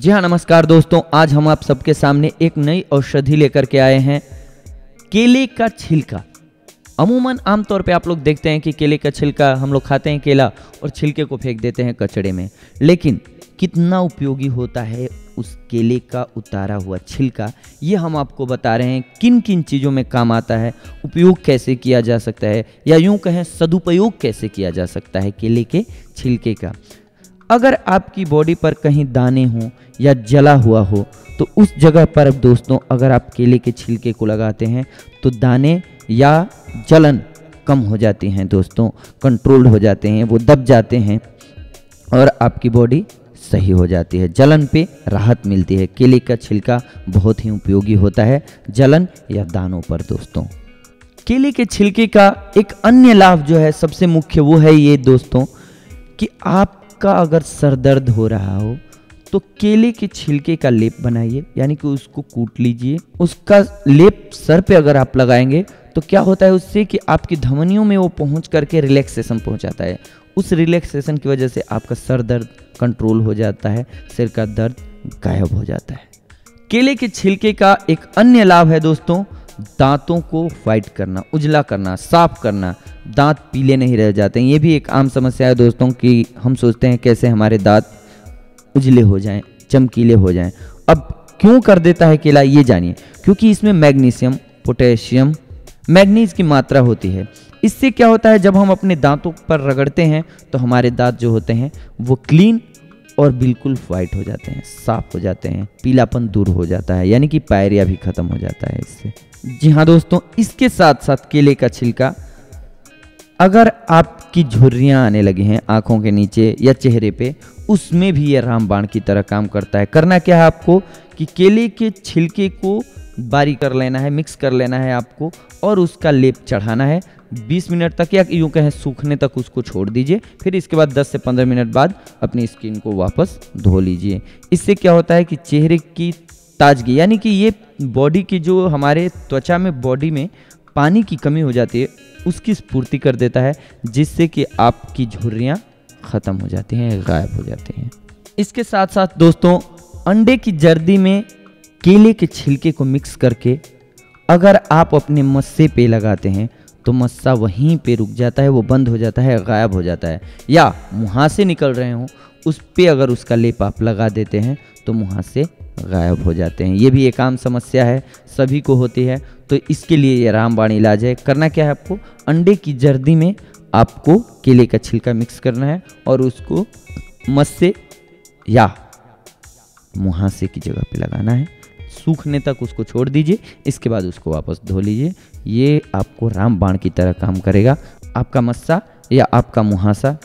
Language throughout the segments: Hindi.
जी हाँ, नमस्कार दोस्तों। आज हम आप सबके सामने एक नई औषधि लेकर के आए हैं, केले का छिलका। अमूमन आमतौर पे आप लोग देखते हैं कि केले का छिलका हम लोग खाते हैं केला और छिलके को फेंक देते हैं कचड़े में, लेकिन कितना उपयोगी होता है उस केले का उतारा हुआ छिलका, ये हम आपको बता रहे हैं। किन किन चीज़ों में काम आता है, उपयोग कैसे किया जा सकता है, या यूँ कहें सदुपयोग कैसे किया जा सकता है केले के छिलके का। अगर आपकी बॉडी पर कहीं दाने हों या जला हुआ हो तो उस जगह पर दोस्तों अगर आप केले के छिलके को लगाते हैं तो दाने या जलन कम हो जाती हैं दोस्तों, कंट्रोल हो जाते हैं, वो दब जाते हैं और आपकी बॉडी सही हो जाती है, जलन पे राहत मिलती है। केले का छिलका बहुत ही उपयोगी होता है जलन या दानों पर दोस्तों। केले के छिलके का एक अन्य लाभ जो है सबसे मुख्य वो है ये दोस्तों कि आपका अगर सर दर्द हो रहा हो तो केले के छिलके का लेप बनाइए, यानी कि उसको कूट लीजिए। उसका लेप सर पे अगर आप लगाएंगे तो क्या होता है उससे कि आपकी धमनियों में वो पहुंच करके रिलैक्सेशन पहुंचाता है। उस रिलैक्सेशन की वजह से आपका सर दर्द कंट्रोल हो जाता है, सिर का दर्द गायब हो जाता है। केले के छिलके का एक अन्य लाभ है दोस्तों, दांतों को वाइट करना, उजला करना, साफ करना, दांत पीले नहीं रह जाते हैं। ये भी एक आम समस्या है दोस्तों कि हम सोचते हैं कैसे हमारे दांत उजले हो जाएं, चमकीले हो जाएं। अब क्यों कर देता है केला ये जानिए, क्योंकि इसमें मैग्नीशियम, पोटेशियम, मैग्नीज की मात्रा होती है। इससे क्या होता है जब हम अपने दांतों पर रगड़ते हैं तो हमारे दांत जो होते हैं वो क्लीन और बिल्कुल वाइट हो जाते हैं, साफ हो जाते हैं, पीलापन दूर हो जाता है, यानी कि पायरिया भी खत्म हो जाता है इससे। जी हाँ दोस्तों, इसके साथ साथ केले का छिलका, अगर आपकी झुर्रियाँ आने लगी हैं आंखों के नीचे या चेहरे पे, उसमें भी ये रामबाण की तरह काम करता है। करना क्या है आपको कि केले के छिलके को बारीक कर लेना है, मिक्स कर लेना है आपको, और उसका लेप चढ़ाना है 20 मिनट तक, या यूँ कहें सूखने तक उसको छोड़ दीजिए। फिर इसके बाद 10 से 15 मिनट बाद अपनी स्किन को वापस धो लीजिए। इससे क्या होता है कि चेहरे की ताजगी, यानी कि ये बॉडी की जो हमारे त्वचा में बॉडी में पानी की कमी हो जाती है उसकी स्फूर्ति कर देता है, जिससे कि आपकी झुर्रियाँ ख़त्म हो जाती हैं, गायब हो जाती हैं। इसके साथ साथ दोस्तों अंडे की जर्दी में केले के छिलके को मिक्स करके अगर आप अपने मस्से पे लगाते हैं तो मस्सा वहीं पे रुक जाता है, वो बंद हो जाता है, गायब हो जाता है। या मुहासे निकल रहे हों उस पे अगर उसका लेप आप लगा देते हैं तो मुहासे गायब हो जाते हैं। ये भी एक आम समस्या है, सभी को होती है, तो इसके लिए ये रामबाण इलाज है। करना क्या है आपको, अंडे की जर्दी में आपको केले का छिलका मिक्स करना है और उसको मस्से या मुहासे की जगह पे लगाना है, सूखने तक उसको छोड़ दीजिए। इसके बाद उसको वापस धो लीजिए। ये आपको रामबाण की तरह काम करेगा। आपका मस्सा या आपका मुहासा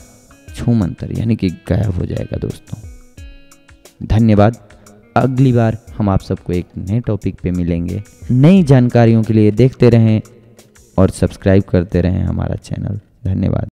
छूमंतर यानी कि गायब हो जाएगा दोस्तों। धन्यवाद। अगली बार हम आप सबको एक नए टॉपिक पे मिलेंगे। नई जानकारियों के लिए देखते रहें और सब्सक्राइब करते रहें हमारा चैनल। धन्यवाद।